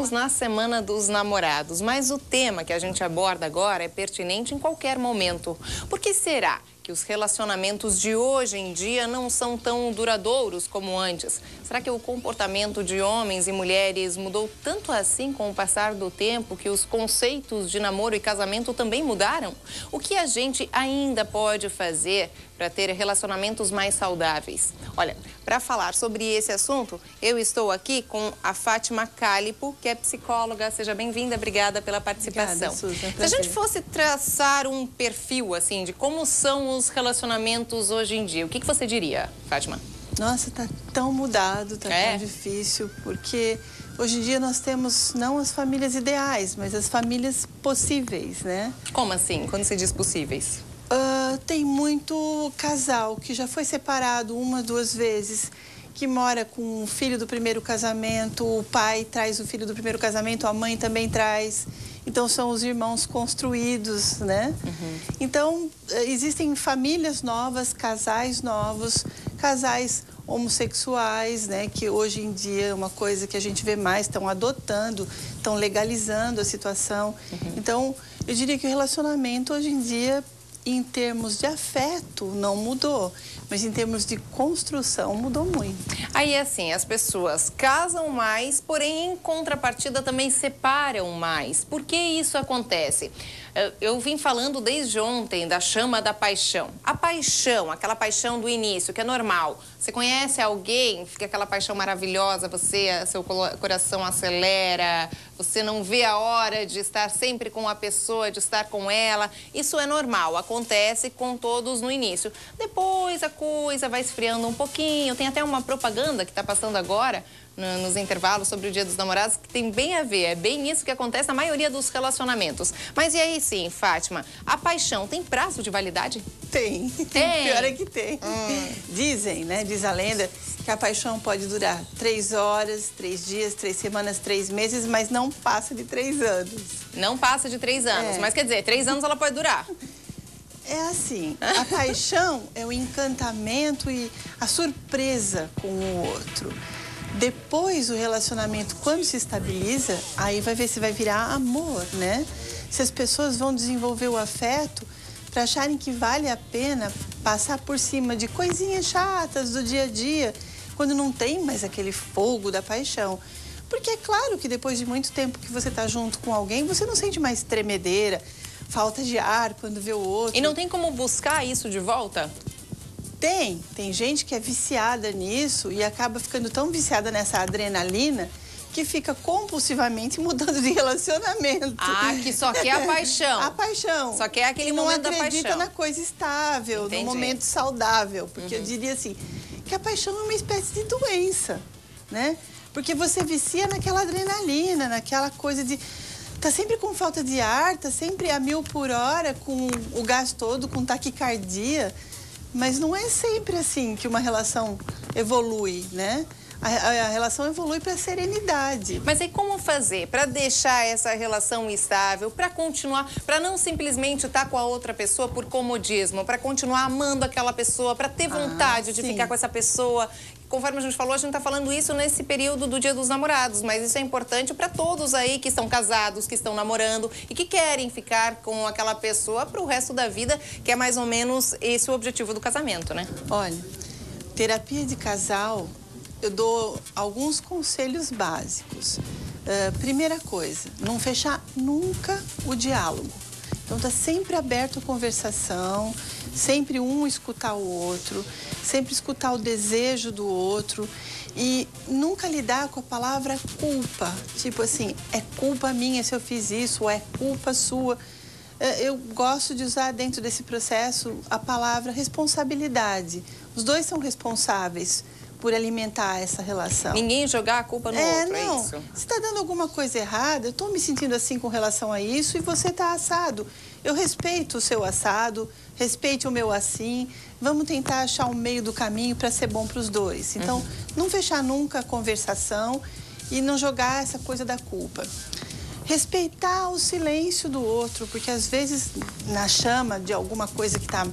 Estamos na Semana dos Namorados, mas o tema que a gente aborda agora é pertinente em qualquer momento. Por que será que os relacionamentos de hoje em dia não são tão duradouros como antes? Será que o comportamento de homens e mulheres mudou tanto assim com o passar do tempo que os conceitos de namoro e casamento também mudaram? O que a gente ainda pode fazer para ter relacionamentos mais saudáveis? Olha, para falar sobre esse assunto, eu estou aqui com a Fátima Cálipo, que é psicóloga. Seja bem-vinda, obrigada pela participação. Obrigada, Suzy, é um Se a gente prazer. fosse traçar um perfil, assim, de como são os relacionamentos hoje em dia, o que você diria, Fátima? Nossa, tá tão mudado, tá tão difícil, porque hoje em dia nós temos não as famílias ideais, mas as famílias possíveis, né? Como assim? Quando se diz possíveis? Tem muito casal que já foi separado uma, duas vezes, que mora com o filho do primeiro casamento, o pai traz o filho do primeiro casamento, a mãe também traz. Então, são os irmãos construídos, né? Então, existem famílias novas, casais novos, casais homossexuais, né? Que hoje em dia é uma coisa que a gente vê mais, estão adotando, estão legalizando a situação. Então, eu diria que o relacionamento hoje em dia, em termos de afeto, não mudou, mas em termos de construção, mudou muito. Aí, assim, as pessoas casam mais, porém, em contrapartida, também separam mais. Por que isso acontece? Eu vim falando desde ontem da chama da paixão. A paixão, aquela paixão do início, que é normal. Você conhece alguém, fica aquela paixão maravilhosa, seu coração acelera, você não vê a hora de estar sempre com a pessoa, de estar com ela. Isso é normal, acontece com todos no início. Depois a coisa vai esfriando um pouquinho. Tem até uma propaganda que está passando agora nos intervalos sobre o Dia dos Namorados, que tem bem a ver, é bem isso que acontece na maioria dos relacionamentos. Mas e aí sim, Fátima, a paixão tem prazo de validade? Tem. Pior é que tem. Dizem, né, diz a lenda, que a paixão pode durar 3 horas, 3 dias, 3 semanas, 3 meses, mas não passa de 3 anos. Não passa de 3 anos, mas quer dizer, 3 anos ela pode durar. É assim, a paixão é o encantamento e a surpresa com o outro. Depois o relacionamento, quando se estabiliza, aí vai ver se vai virar amor, né? Se as pessoas vão desenvolver o afeto para acharem que vale a pena passar por cima de coisinhas chatas do dia a dia, quando não tem mais aquele fogo da paixão. Porque é claro que depois de muito tempo que você está junto com alguém, você não sente mais tremedeira, falta de ar quando vê o outro. E não tem como buscar isso de volta? Tem gente que é viciada nisso e acaba ficando tão viciada nessa adrenalina que fica compulsivamente mudando de relacionamento. Ah, que só quer a paixão. A paixão. Só quer aquele momento da paixão. Não acredita na coisa estável, no momento saudável. Porque eu diria assim, que a paixão é uma espécie de doença, né? Porque você vicia naquela adrenalina, naquela coisa de... Tá sempre com falta de ar, tá sempre a 1000 por hora, com o gás todo, com taquicardia. Mas não é sempre assim que uma relação evolui, né? A relação evolui para a serenidade. Mas aí como fazer para deixar essa relação estável, para continuar, para não simplesmente estar com a outra pessoa por comodismo, para continuar amando aquela pessoa, para ter vontade de ficar com essa pessoa? Conforme a gente falou, a gente está falando isso nesse período do Dia dos Namorados, mas isso é importante para todos aí que estão casados, que estão namorando e que querem ficar com aquela pessoa para o resto da vida, que é mais ou menos esse o objetivo do casamento, né? Olha, terapia de casal, eu dou alguns conselhos básicos. Primeira coisa, não fechar nunca o diálogo. Então, tá sempre aberto a conversação, sempre um escutar o outro, sempre escutar o desejo do outro e nunca lidar com a palavra culpa. Tipo assim, é culpa minha se eu fiz isso, ou é culpa sua. Eu gosto de usar dentro desse processo a palavra responsabilidade. Os dois são responsáveis por alimentar essa relação. Ninguém jogar a culpa no outro, não. é isso? Se está dando alguma coisa errada, eu estou me sentindo assim com relação a isso e você está assado. Eu respeito o seu assado, respeite o meu assim, vamos tentar achar um meio do caminho para ser bom para os dois. Então, não fechar nunca a conversação e não jogar essa coisa da culpa. Respeitar o silêncio do outro, porque às vezes na chama de alguma coisa que está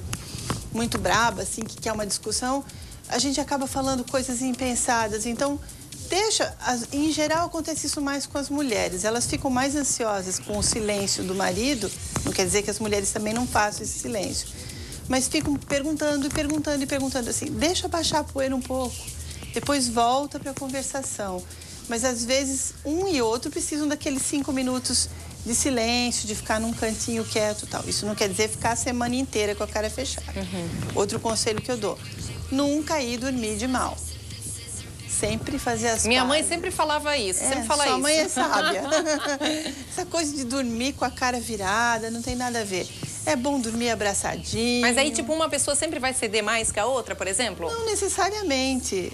muito braba, assim, que quer uma discussão, a gente acaba falando coisas impensadas. Então, Em geral acontece isso mais com as mulheres, elas ficam mais ansiosas com o silêncio do marido, não quer dizer que as mulheres também não façam esse silêncio, mas ficam perguntando e perguntando e perguntando assim, deixa baixar a poeira um pouco, depois volta para a conversação. Mas às vezes um e outro precisam daqueles 5 minutos de silêncio, de ficar num cantinho quieto e tal. Isso não quer dizer ficar a semana inteira com a cara fechada. Outro conselho que eu dou, nunca ir dormir de mal. Sempre fazer as Minha mãe pazes. sempre falava isso, sempre fala sua isso. mãe é sábia. Essa coisa de dormir com a cara virada não tem nada a ver. É bom dormir abraçadinho. Mas aí, tipo, uma pessoa sempre vai ceder mais que a outra, por exemplo? Não necessariamente.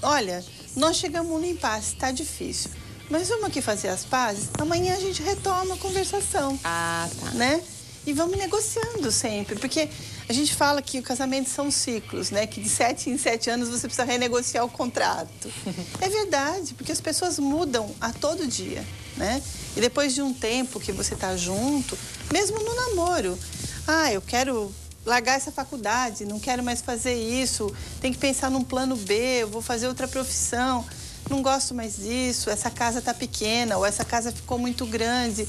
Olha, nós chegamos no impasse, tá difícil. Mas vamos aqui fazer as pazes, amanhã a gente retoma a conversação. Ah, tá. Né? E vamos negociando sempre, porque a gente fala que o casamento são ciclos, né? Que de 7 em 7 anos você precisa renegociar o contrato. É verdade, porque as pessoas mudam a todo dia, né? E depois de um tempo que você tá junto, mesmo no namoro, eu quero largar essa faculdade, não quero mais fazer isso, tem que pensar num plano B, eu vou fazer outra profissão, não gosto mais disso, essa casa tá pequena ou essa casa ficou muito grande.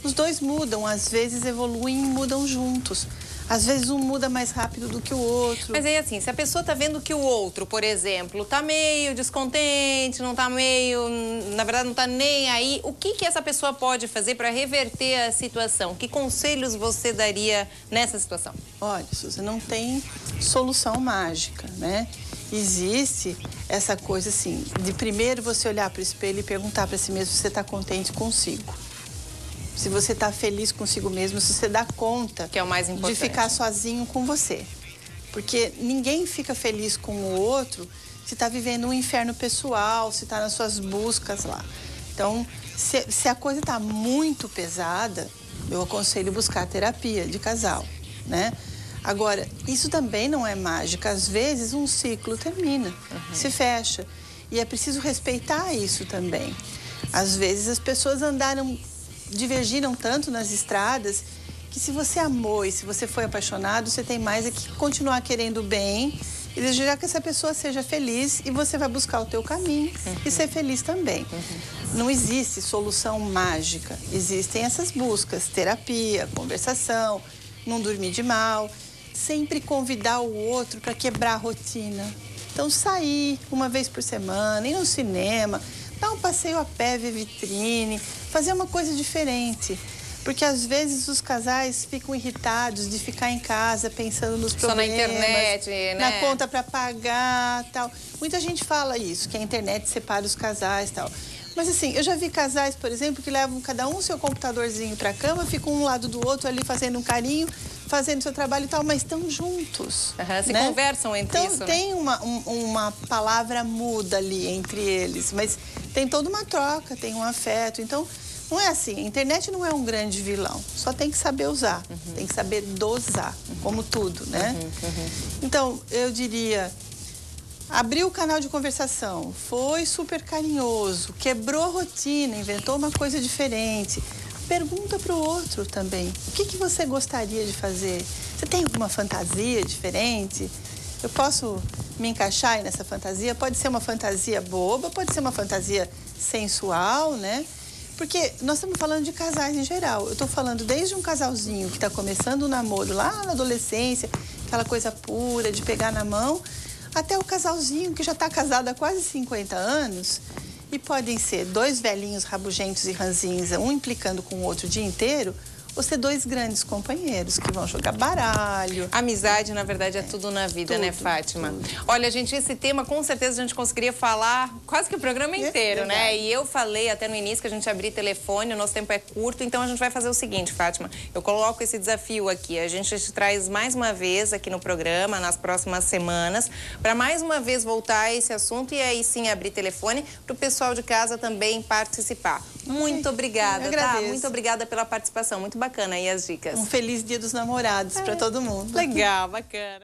Os dois mudam, às vezes evoluem e mudam juntos. Às vezes um muda mais rápido do que o outro. Mas aí assim, se a pessoa tá vendo que o outro, por exemplo, tá meio descontente, não tá meio, na verdade não tá nem aí, o que essa pessoa pode fazer para reverter a situação? Que conselhos você daria nessa situação? Olha, Suzy, não tem solução mágica, né? Existe essa coisa assim, de primeiro você olhar para o espelho e perguntar para si mesmo se você está contente consigo. Se você está feliz consigo mesmo, se você dá conta que é o mais importante, de ficar sozinho com você. Porque ninguém fica feliz com o outro se está vivendo um inferno pessoal, se está nas suas buscas lá. Então, se a coisa está muito pesada, eu aconselho buscar terapia de casal, né? Agora, isso também não é mágica. Às vezes, um ciclo termina, se fecha. E é preciso respeitar isso também. Às vezes, as pessoas divergiram tanto nas estradas que se você amou e se você foi apaixonado, você tem mais é que continuar querendo bem e desejar que essa pessoa seja feliz e você vai buscar o teu caminho e ser feliz também. Não existe solução mágica. Existem essas buscas, terapia, conversação, não dormir de mal, sempre convidar o outro para quebrar a rotina. Então, sair uma vez por semana, ir no cinema, dar um passeio a pé, ver vitrine, fazer uma coisa diferente. Porque às vezes os casais ficam irritados de ficar em casa pensando nos problemas. Só na internet, né? Na conta para pagar, tal. Muita gente fala isso, que a internet separa os casais, tal. Mas assim, eu já vi casais, por exemplo, que levam cada um seu computadorzinho para a cama, ficam um lado do outro ali fazendo um carinho, fazendo seu trabalho e tal, mas estão juntos. Se né? conversam entre então, isso. Então tem né? uma palavra muda ali entre eles, mas tem toda uma troca, tem um afeto. Então, não é assim, a internet não é um grande vilão, só tem que saber usar, tem que saber dosar, como tudo, né? Então, eu diria, abriu o canal de conversação, foi super carinhoso, quebrou a rotina, inventou uma coisa diferente. Pergunta para o outro também, o que você gostaria de fazer? Você tem alguma fantasia diferente? Eu posso me encaixar aí nessa fantasia? Pode ser uma fantasia boba, pode ser uma fantasia sensual, né? Porque nós estamos falando de casais em geral. Eu estou falando desde um casalzinho que está começando o namoro lá na adolescência, aquela coisa pura de pegar na mão, até o casalzinho que já está casado há quase 50 anos. E podem ser 2 velhinhos rabugentos e ranzinza, um implicando com o outro o dia inteiro, ou ser 2 grandes companheiros que vão jogar baralho. Amizade, na verdade, é tudo na vida, né, Fátima? Olha, gente, esse tema, com certeza, a gente conseguiria falar quase que o programa inteiro, né? E eu falei até no início que a gente abrir telefone, o nosso tempo é curto, então a gente vai fazer o seguinte, Fátima, eu coloco esse desafio aqui, a gente te traz mais uma vez aqui no programa, nas próximas semanas, para mais uma vez voltar a esse assunto e aí sim abrir telefone para o pessoal de casa também participar. Muito obrigada, tá? Muito obrigada pela participação, muito bacana aí as dicas. Um feliz Dia dos Namorados para todo mundo. Legal, bacana.